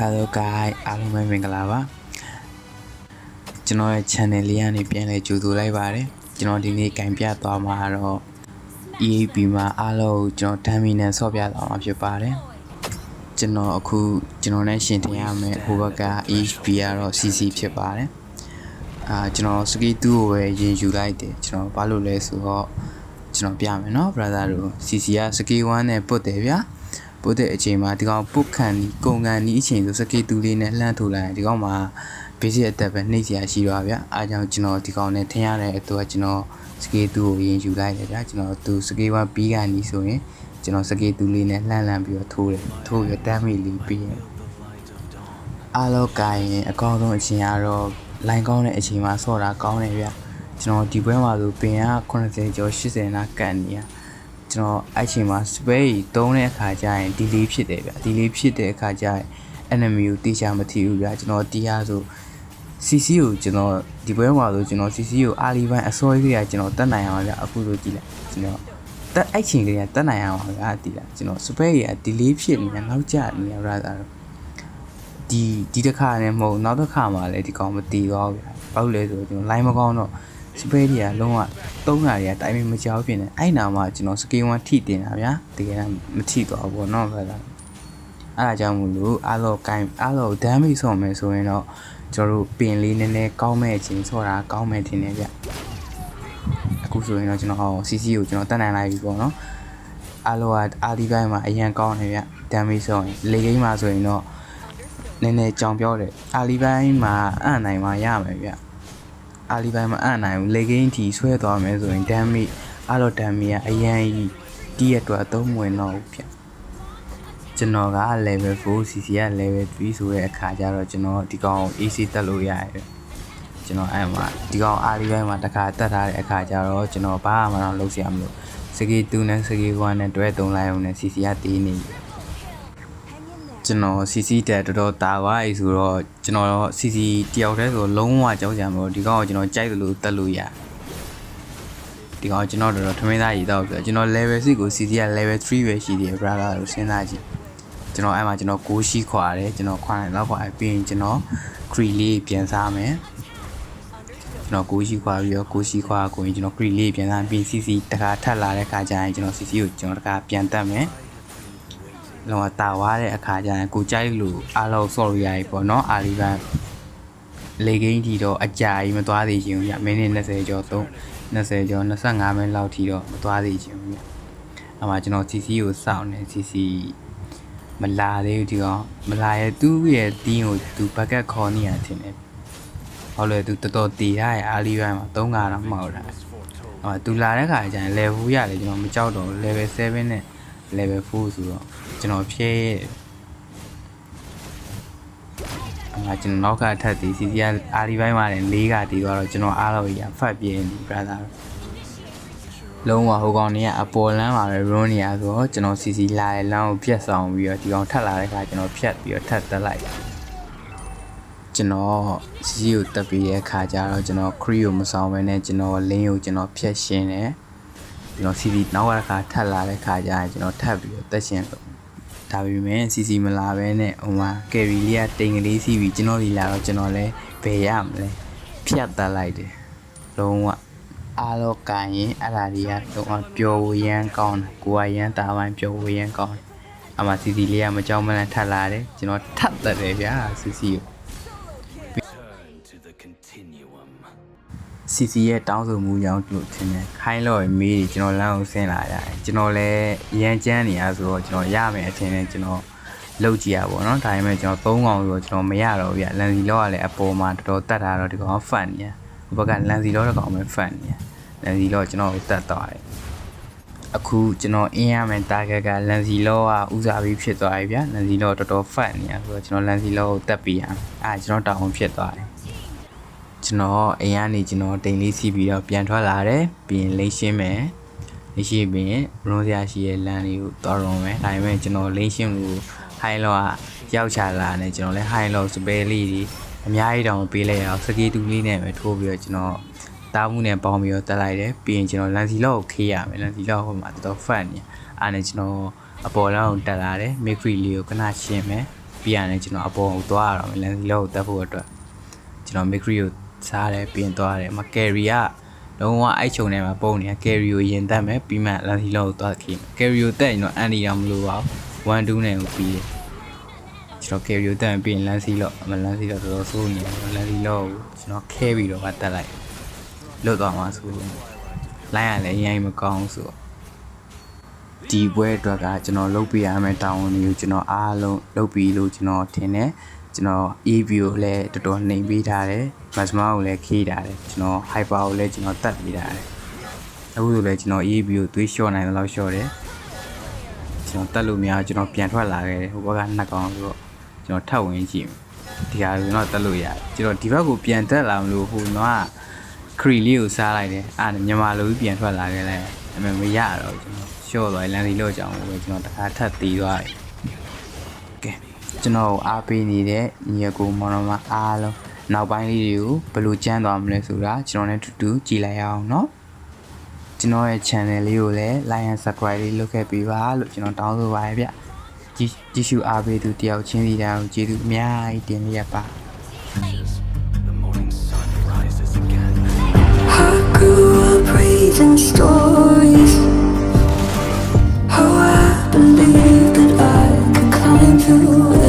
Hello guys အားလုံးပဲမင်္ဂလာပါကျွန်တော်ရဲ့ channel လေးကနေပြန်လည်ကြိုဆိုလိုက်ပါတယ်ကျွန်တော်ဒီနေ့ကင်ပြသွားမှာတော့ EAP မှာအားလုံးကျွန်တော် terminal ဆော့ပြသွားမှာဖြစ်ပါတယ်ကျွန်တော်အခုကျွန်တော်နဲ့ရှင်ထင်ရမယ်ဟိုဘက်က EHP ကတော့ CC ဖြစ်ပါတယ်ကျွန်တော် ski 2ကိုပဲရင်ယူလိုက်တယ်ကျွန်တော်ဘာလို့လဲဆိုတော့ကျွန်တော်ပြမယ်နော် brother တို့ CC က ski 1နဲ့ပုတ်တယ်ဗျာပို့တဲ့အချိန်မှာဒီကောင်ပုတ်ခံဒီကုန်ကန်ဒီအချိန်ဆိုစကေတူလေးနဲ့လှမ်းထိုးလိုက်ဒီကောင်မှာ basic attack ပဲနှိမ့်စရာရှိတော့ဗျအားကြောင့်ကျွန်တော်ဒီကောင်နဲ့ထင်ရတဲ့အတွက်ကျွန်တော်စကေတူကိုရင်ယူလိုက်တယ်ဗျကျွန်တော်သူစကေ1ပြီးကန်ဒီဆိုရင်ကျွန်တော်စကေတူလေးနဲ့လှမ်းပြီးတော့ထိုးတယ်ထိုးရ damage လေးပြီးရင်အားလုံးကိုင်းရင်အကောင်းဆုံးအချိန်ကတော့ line ကောင်းတဲ့အချိန်မှာဆော့တာကောင်းတယ်ဗျကျွန်တော်ဒီဘွဲမှာဆိုပင်က80ကျော်80နာကန်နေရကျွန်တော်အဲ့ချိန်မှာ spray တုံးတဲ့အခါကျရင် delay ဖြစ်တယ်ဗျ delay ဖြစ်တဲ့အခါကျရင် enemy ကိုတေချာမထိဘူးဗျကျွန်တော်တရားဆို CC ကိုကျွန်တော်ဒီဘွဲမှာဆိုကျွန်တော် CC ကို early ပိုင်းအစောကြီးကကျွန်တော်တက်နိုင်အောင်ဗျအခုဆိုကြည့်လိုက်ကျွန်တော်တက်အဲ့ချိန်ကလေးကတက်နိုင်အောင်ဗျတီးလားကျွန်တော် spray က delay ဖြစ်နေတာနောက်ကျနေရတာဒီတစ်ခါနဲ့မဟုတ်နောက်တစ်ခါမှလည်းဒီကောင်မတီးတော့ဗျဘာလို့လဲဆိုတော့ကျွန်တော် line မကောင်းတော့ spray တွေကလုံးဝသုံးတာတွေကတိုင်းမကြောက်ဖြစ်နေအဲ့နာမှာကျွန်တော် scale 1ထိတင်တာဗျာတကယ်မထိတော့ဘူးเนาะဗျာအဲ့ဒါကြောင့်မို့လို့အားလုံး damage ဆော့မယ်ဆိုရင်တော့ကျွန်တော်တို့ပင်လေးနည်းနည်းကောင်းမဲ့အချိန်ဆော့တာကောင်းမဲ့ထင်တယ်ဗျအခုဆိုရင်တော့ကျွန်တော် CC ကိုကျွန်တော်တက်နိုင်လိုက်ပြီပေါ့နော်အားလုံးက RD ဘိုင်းမှာအရင်ကောင်းတယ်ဗျ damage ဆော့ရင်လေကိန်းမှာဆိုရင်တော့နည်းနည်းကြောင်ပြောတယ် RD ဘိုင်းမှာအံ့နိုင်မှာရမယ်ဗျအာလီဘိုင်မှာအံ့နိုင်ဘူးလေကင်းတီဆွဲသွားမယ်ဆိုရင် damage အဲ့လို damage ကအရင်တီးရတော့အသုံးမဝင်တော့ဘူးဗျကျွန်တော်က level 4 CC က level 3ဆိုတဲ့အခါကျတော့ကျွန်တော်ဒီကောင် AC တက်လို့ရတယ်ကျွန်တော်အဲ့မှာဒီကောင်အာလီဘိုင်မှာတစ်ခါတက်ထားတဲ့အခါကျတော့ကျွန်တော်ဘာမှတော့လုပ်စရာမလိုစကေ2နဲ့စကေ1နဲ့တွဲ3လိုက်အောင်နဲ့ CC ကတီးနေပြီကျွန်တော် CC တက်တော်တော်တာပါပြီဆိုတော့ကျွန်တော် CC တယောက်တည်းဆိုလုံးဝကြောက်ကြမှာဒီကောင်ကိုကျွန်တော်ကြိုက်လို့တက်လို့ရဒီကောင်ကျွန်တော်တော်ထမင်းသားရည်တော့ဆိုကျွန်တော် level 6ကို CC က level 3ပဲရှိသေးတယ် brother လို့စဉ်းစားကြည့်ကျွန်တော်အဲ့မှာကျွန်တော်6ရှိခွာတယ်ကျွန်တော်ခွာတယ်တော့ခွာပြီးရင်ကျွန်တော် cree လေးပြန်စားမယ်ကျွန်တော်6ရှိခွာပြီးတော့6ရှိခွာကိုရင်ကျွန်တော် cree လေးပြန်စားပြီး CC တခါထပ်လာတဲ့ခါကျရင်ကျွန်တော် CC ကိုကျွန်တော်တခါပြန်တက်မယ်လောတာဝါတဲ့အခါကျရင်ကိုကြိုက်လို့အားလုံး sorry ရပြီပေါ့နော်အာလီဘန်လေကိန်းတီတော့အကြာကြီးမသွားသေးချင်ဘူးညမိနစ်20ကျော်20ကျော်25မိနစ်လောက်ထိတော့မသွားသေးချင်ဘူးညအမှကျွန်တော် CC ကိုစောင့်နေ CC မလာသေးဘူးဒီကောင်မလာရဲ့သူ့ရဲ့တင်းကိုသူဘက်ကခေါ်နေရတင်တယ်ဟောလေသူတော်တော်တည်ရရဲ့အာလီဘန်မှာ3ခါတော့မှောက်တာသူလာတဲ့ခါကျရင် level ရတယ်ကျွန်တော်မကြောက်တော့ level 7နဲ့ level 4ဆိုတော့ကျွန်တော်ဖြည့်ကျွန်တော်နောက်ကထပ်တည် CC ကအာဒီဘိုင်းမှာလည်း၄ကတည်သွားတော့ကျွန်တော်အားလုံးရဖတ်ပြင်းနေ brother လုံးဝဟိုကောင်နေကအပေါ်လမ်းမှာပဲ run နေရဆိုတော့ကျွန်တော် CC လာတဲ့လမ်းကိုဖြတ်ဆောင်ပြီးတော့ဒီကောင်ထပ်လာတဲ့ခါကျွန်တော်ဖြတ်ပြီးတော့ထပ်တက်လိုက်ကျွန်တော် CC ကိုတက်ပြီးတဲ့ခါကျတော့ကျွန်တော် cree ကိုမဆောင်ဘဲနဲ့ကျွန်တော် link ကိုကျွန်တော်ဖြတ်ရှင်းတယ်ကျွန်တော် CC နောက်ကခါထပ်လာတဲ့ခါကျရင်ကျွန်တော်ထပ်ပြီးတော့တက်ရှင်းလို့ဒါပေမဲ့ CC မလာဘဲနဲ့ဟိုမှာ carry လေးကတိမ်ကလေးစီးပြီးကျွန်တော်ဒီလာတော့ကျွန်တော်လည်းဘယ်ရမလဲဖြတ်တက်လိုက်တယ်လုံးဝအားတော့ကန်ရင်အဲ့ဒါတွေကလုံးဝပျော်ဝရမ်းကောင်းတယ်ကိုယ်ကရမ်းတာပိုင်းပျော်ဝရမ်းကောင်းတယ်အမှ CC လေးကမကြောက်မလန့်ထပ်လာတယ်ကျွန်တော်ထပ်တက်တယ်ဗျာ CC ကိုCC ရဲ့တောင်းဆိုမှုကြောင့်လို့ထင်တယ်ခိုင်းလို့မေးကျွန်တော်လမ်းကိုဆင်းလာရတယ်ကျွန်တော်လည်းရမ်းကျန်းနေရဆိုတော့ကျွန်တော်ရမယ်အထင်နဲ့ကျွန်တော်လောက်ကြည့်ရပါဘောเนาะဒါပေမဲ့ကျွန်တော်3កောင်ဆိုတော့ကျွန်တော်မရတော့ဗျလန်စီလောကလည်းအပေါ်မှာတော်တော်တက်တာတော့ဒီကောင်ဖတ်နေရဟိုဘက်ကလန်စီလောတစ်ကောင်ပဲဖတ်နေရလန်စီလောကျွန်တော်ကိုတက်သွားတယ်အခုကျွန်တော်အင်းရမယ်တာဂက်ကလန်စီလောကဦးစားပြီးဖြစ်သွားပြီဗျလန်စီလောတော်တော်ဖတ်နေရဆိုတော့ကျွန်တော်လန်စီလောကိုတက်ပြီးရကျွန်တော်တောင်းဖြစ်သွားတယ်ကျွန်တော်အိမ်ကနေကျွန်တော်တိမ်လေးစီးပြီးတော့ပြန်ထွက်လာတယ်ပြီးရင်လိမ့်ရှင်းမယ်လိမ့်ရှင်းပြီးရင်ဘရုံးစရာရှိရဲ့လမ်းလေးကိုတော်ရုံပဲဒါပေမဲ့ကျွန်တော်လိမ့်ရှင်းလို့ဟိုင်းလောကရောက်ချလာတယ်ကျွန်တော်လည်းဟိုင်းလောစပယ်လေးကြီးအများကြီးတောင်ပေးလိုက်အောင်စကေးတူလေးနဲ့ပဲထိုးပြီးတော့ကျွန်တော်တားမှုနဲ့ပေါင်းပြီးတော့တက်လိုက်တယ်ပြီးရင်ကျွန်တော်လန်စီလောကိုခေးရမယ်လန်စီလောဟိုမှာတော်တော်ဖတ်နေအားနဲ့ကျွန်တော်အပေါ်လောက်တက်လာတယ်မစ်ခရီလေးကိုခဏရှင်းမယ် ပြီးရတယ်ကျွန်တော်အပေါ်ကိုသွားရတော့မယ်လန်စီလောကိုတက်ဖို့အတွက်ကျွန်တော် Mikri ကိုစားတယ်ပြင်သွားတယ်မ carry ကလုံးဝအိုက်ချုံထဲမှာပုံနေတာ carry ကိုရင်တက်မယ်ပြီးမှလန်စီလောကိုသွားခိမယ် carry ကိုတက်ရင်တော့အန်ဒီအောင်မလို့ပါ1 2နဲ့ကိုပြီးတယ်ကျွန်တော် carry ကိုတက်ရင်ပြီးရင်လန်စီလောမလန်စီလောတော်တော်ဆိုးနေတယ်လန်စီလောကိုကျွန်တော်ခဲပြီးတော့တက်လိုက်လွတ်သွားမှာဆိုရင်လိုင်းရလည်းအရင်မကောင်းဆိုဒီပွဲအတွက်ကကျွန်တော်လုပ်ပြရမယ့်တာဝန်တွေကိုကျွန်တော်အားလုံးလုပ်ပြီးလို့ကျွန်တော်ထင်တယ်ကျွန်တော် EV ကိုလည်းတော်တော်နှိမ်ပေးထားတယ် Maxima ကိုလည်းခေးထားတယ်ကျွန်တော် Hyper ကိုလည်းကျွန်တော်တက်ပေးထားတယ်အခုဆိုလည်းကျွန်တော် EV ကိုသွေးလျှော့နိုင်တယ်လို့လျှော့တယ်ကျွန်တော်တက်လို့မရကျွန်တော်ပြန်ထွက်လာခဲ့တယ်ဟိုဘက်ကနှစ်ကောင်ဆိုတော့ကျွန်တော်ထပ်ဝင်ကြည့်ဒီဟာကျွန်တော်တက်လို့ရတယ်ကျွန်တော်ဒီဘက်ကိုပြန်တက်လာမလို့ဟိုတော့ခရီလေးကိုစားလိုက်တယ်အားမြန်မာလိုပြီးပြန်ထွက်လာခဲ့တယ်အမေမရတော့ကျွန်တော်ရှော့သွားလန်စီလို့ကြောင်ပဲကျွန်တော်တခါထပ်တီးသွားပြီကဲကျွန်တော်အားပေးနေတဲ့ညီအကိုမောင်နှမအားလုံးနောက်ပိုင်းလေးတွေကိုဘယ်လိုကျန်းသွားမလဲဆိုတာကျွန်တော်နဲ့တူတူကြည့်လိုက်အောင်เนาะကျွန်တော်ရဲ့ channel လေးကိုလည်း like and subscribe လေးလုပ်ခဲ့ပေးပါလို့ကျွန်တော်တောင်းဆိုပါရဗျကြည့်ရှုအားပေးသူတယောက်ချင်းစီတိုင်းကိုကျေးဇူးအများကြီးတင်ရပါReading stories, how I believed that I could climb through